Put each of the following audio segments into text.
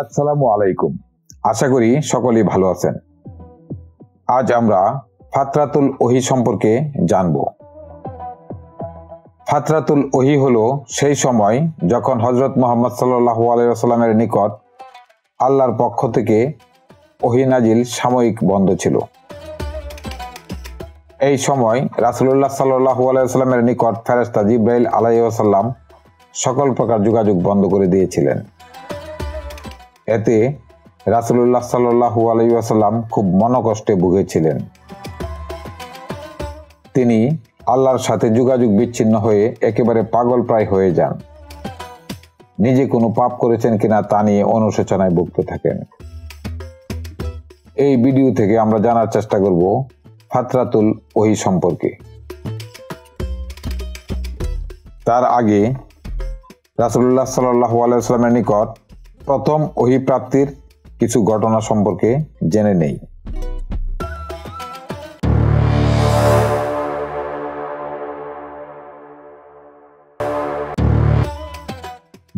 আসসালামু আলাইকুম। আশা করি সকলেই ভালো আছেন। আজ আমরা ফাতরাতুল ওহী সম্পর্কে জানব। ফাতরাতুল ওহী হলো সেই সময় যখন হযরত মুহাম্মদ সাল্লাল্লাহু আলাইহি ওয়াসাল্লামের নিকট আল্লাহর পক্ষ থেকে ওহী নাজিল সাময়িক বন্ধ ছিল। এই সময় রাসূলুল্লাহ সাল্লাল্লাহু আলাইহি ওয়াসাল্লামের নিকট ফেরেশতা জিবরাইল আলাইহিস সালাম সকল প্রকার যোগাযোগ বন্ধ করে দিয়েছিলেন। এতে রাসূলুল্লাহ সাল্লাল্লাহু আলাইহি ওয়াসাল্লাম খুব মনোকষ্টে ভুগেছিলেন। তিনি আল্লাহর সাথে যোগাযোগ বিচ্ছিন্ন হয়ে একেবারে পাগল প্রায় হয়ে যান। নিজে কোনো পাপ করেছেন কিনা তা নিয়ে অনুশোচনায় ভুগতে থাকেন। এই ভিডিও থেকে আমরা জানার চেষ্টা করব ফাতরাতুল ওহী সম্পর্কে। তার আগে রাসূলুল্লাহ সাল্লাল্লাহু আলাইহি ওয়াসাল্লামের নিকট প্রথম ওহী প্রাপ্তির কিছু ঘটনা সম্পর্কে জেনে নেই।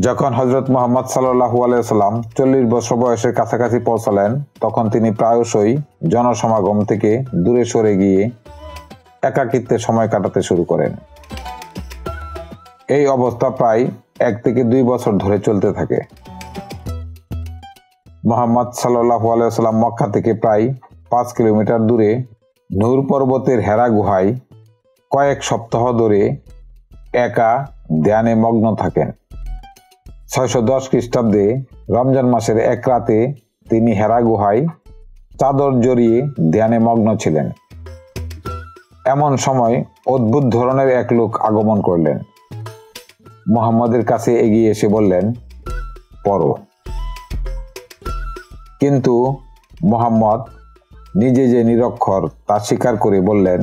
যখন হযরত মুহাম্মদ সাল্লাল্লাহু আলাইহি ওয়াসাল্লাম 40 বছর বয়সের কাছাকাছি পৌঁছালেন, তখন তিনি প্রায়শই জনসমাগম থেকে দূরে সরে গিয়ে একাকিত্বে সময় কাটাতে শুরু করেন। এই অবস্থা প্রায় 1 থেকে 2 বছর ধরে চলতে থাকে। মুহাম্মদ সাল্লাল্লাহু আলাইহি ওয়াসাল্লাম মক্কা থেকে প্রায় 5 কিলোমিটার দূরে নূর পর্বতের হেরা গুহায় কয়েক সপ্তাহ ধরে একা ধ্যানে মগ্ন থাকেন। 610 খ্রিস্টাব্দে রমজান মাসের এক রাতে তিনি হেরা গুহায় চাদর জড়িয়ে ধ্যানে মগ্ন ছিলেন। এমন সময় অদ্ভুত ধরনের এক লোক আগমন করলেন। মুহাম্মদের কাছে এগিয়ে এসে বললেন, পড়ো। কিন্তু মুহাম্মদ নিজে যে নিরক্ষর তা স্বীকার করে বললেন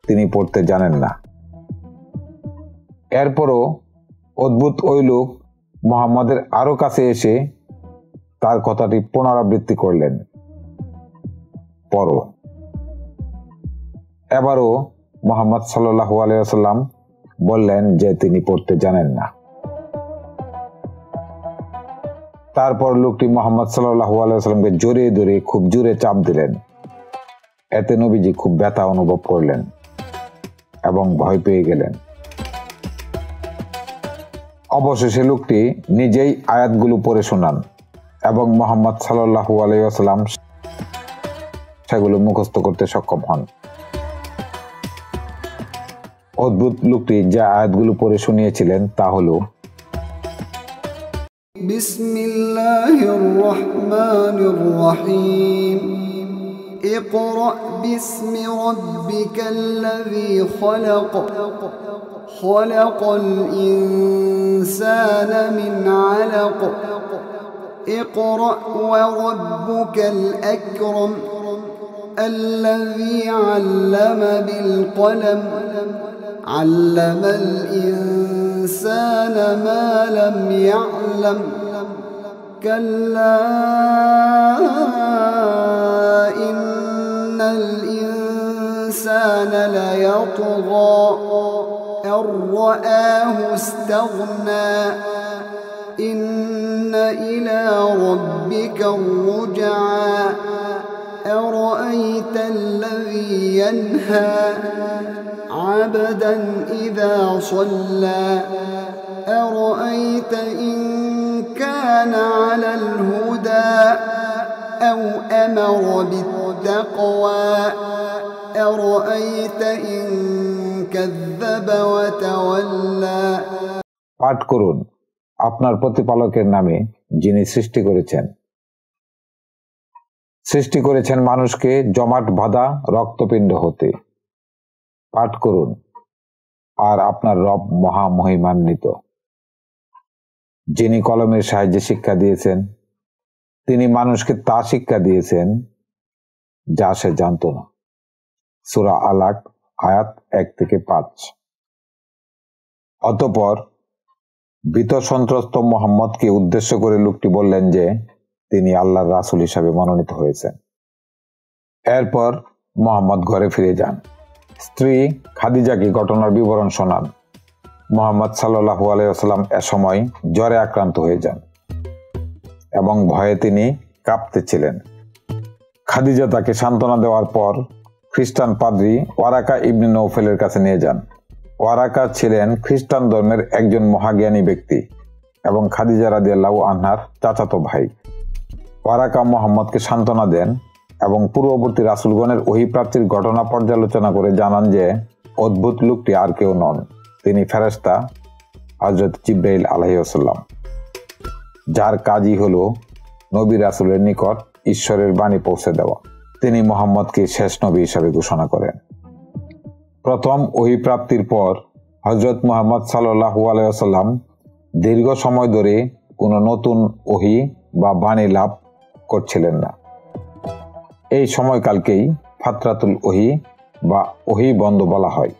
তিনি পড়তে জানেন না। এরপরও অদ্ভুত ওই লোক মুহাম্মদের আরো কাছে এসে তার কথাটি পুনরাবৃত্তি করলেন, পড়ো। এবারও মুহাম্মদ সাল্লাল্লাহু আলাইহি ওয়াসাল্লাম বললেন যে তিনি পড়তে জানেন না। তারপর লোকটি মুহাম্মদ সাল্লাল্লাহু আলাইহি ওয়াসাল্লামকে জোরে ধরে খুব জোরে চাপ দিলেন। এতে নবীজি খুব ব্যথা অনুভব করলেন এবং ভয় পেয়ে গেলেন। অবশেষে লোকটি নিজেই আয়াতগুলো পড়ে শোনান এবং মুহাম্মদ সাল্লাল্লাহু আলাইহি ওয়াসাল্লাম সেগুলো মুখস্থ করতে সক্ষম হন। অদ্ভুত লোকটি যে আয়াতগুলো পড়ে শুনিয়েছিলেন তা হলো, বিসমিল্লাহির রহমানির রহিম ইকরা বিসমি রাব্বিকাল্লাযী খলাক খলাকাল ইনসানা মিন আলাক ইকরা ওয়া রাব্বুকাল আকরাম الذي علم بالقلم علم الإنسان ما لم يعلم كلا إن الإنسان ليطغى أن رآه استغنى إن إلى ربك الرجعى أرأيت الذي ينهى عبدا إذا صلى أرأيت إن كان على الهدى أو أمر بالتقوى أرأيت إن كذب وتولى। পাঠ করুন আপনার প্রতিপালকের নামে যিনি সৃষ্টি করেছেন মানুষকে জমাট বাঁধা রক্তপিণ্ড হতে। পাঠ করুন আর আপনার রব মহামহিমান্বিত, যিনি কলমের সাহায্যে শিক্ষা দিয়েছেন। তিনি মানুষকে তা শিক্ষা দিয়েছেন যা সে জানত না। সূরা আলাক আয়াত 1 থেকে 5। অতঃপর ভীত সন্ত্রস্ত মুহাম্মদকে উদ্দেশ্য করে লোকটি বললেন যে তিনি আল্লাহর রাসূল হিসাবে মনোনীত হয়েছেন। এরপর মুহাম্মদ ঘরে ফিরে যান। স্ত্রী খাদিজাকে ঘটনার বিবরণ শোনান। মুহাম্মদ সাল্লাল্লাহু আলাইহি ওয়াসাল্লাম এ সময় জ্বরে আক্রান্ত হয়ে যান। এবং ভয়ে তিনি কাঁপতেছিলেন। খাদিজা তাকে সান্ত্বনা দেওয়ার পর খ্রিস্টান পাদ্রী ওয়ারাকা ইবনে নৌফেলের কাছে নিয়ে যান। ওয়ারাকা ছিলেন খ্রিস্টান ধর্মের একজন মহাজ্ঞানী ব্যক্তি এবং খাদিজা রাদিয়াল্লাহু আনহার চাচাতো ভাই। ওয়ারাকা মুহাম্মদকে সান্ত্বনা দেন এবং পূর্ববর্তী রাসূলগণের ওহী প্রাপ্তির ঘটনা পর্যালোচনা করে জানান যে অদ্ভুত লোকটি আর কেউ নন, তিনি ফেরেশতা হযরত জিবরাইল আলাইহিস সালাম, যার কাজই হলো নবী রাসূলের নিকট ঈশ্বরের বাণী পৌঁছে দেওয়া। তিনি মুহাম্মদকে শেষ নবী হিসাবে ঘোষণা করেন। প্রথম ওহী প্রাপ্তির পর হযরত মুহাম্মদ সাল্লাল্লাহু আলাইহি ওয়াসাল্লাম দীর্ঘ সময় ধরে কোনো নতুন ওহী বা বাণী লাভ করছিলেন না। এই সময়কালকেই ফাতরাতুল ওহী বা ওহী বন্ধ বলা হয়।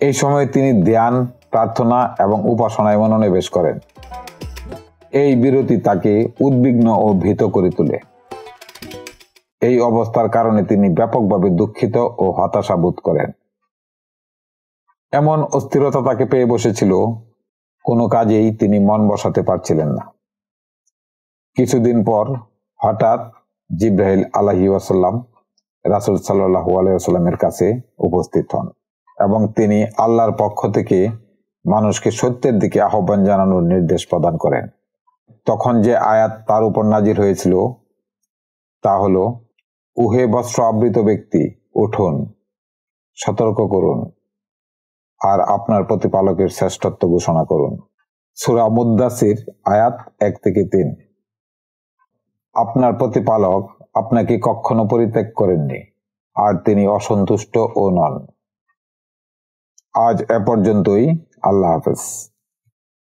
এই সময়ে তিনি ধ্যান, প্রার্থনা এবং উপাসনায় মনোনিবেশ করেন। এই বিরতি তাকে উদ্বিগ্ন ও ভীত করে তোলে। এই অবস্থার কারণে তিনি ব্যাপকভাবে দুঃখিত ও হতাশা বোধ করেন। এমন অস্থিরতা তাকে পেয়ে বসেছিল, কোনো কাজেই তিনি মন বসাতে পারছিলেন না। কিছুদিন পর হঠাৎ জিবরাইল আলাইহিস সালাম রাসূল সাল্লাল্লাহু আলাইহি ওয়াসাল্লামের কাছে উপস্থিত হন এবং তিনি আল্লাহর পক্ষ থেকে মানুষকে সত্যের দিকে আহ্বান জানানোর নির্দেশ প্রদান করেন। তখন যে আয়াত তার উপর নাজিল হয়েছিল তা হলো, উহে বস্ত্র আবৃত ব্যক্তি, উঠুন, সতর্ক করুন আর আপনার প্রতিপালকের শ্রেষ্ঠত্ব ঘোষণা করুন। সূরা মুদ্দাসির আয়াত 1-3। আপনার প্রতিপালক আপনাকে কখনো পরিত্যাগ করেননি আর তিনি অসন্তুষ্ট ও নন। আজ এ পর্যন্তই। আল্লাহ হাফেজ।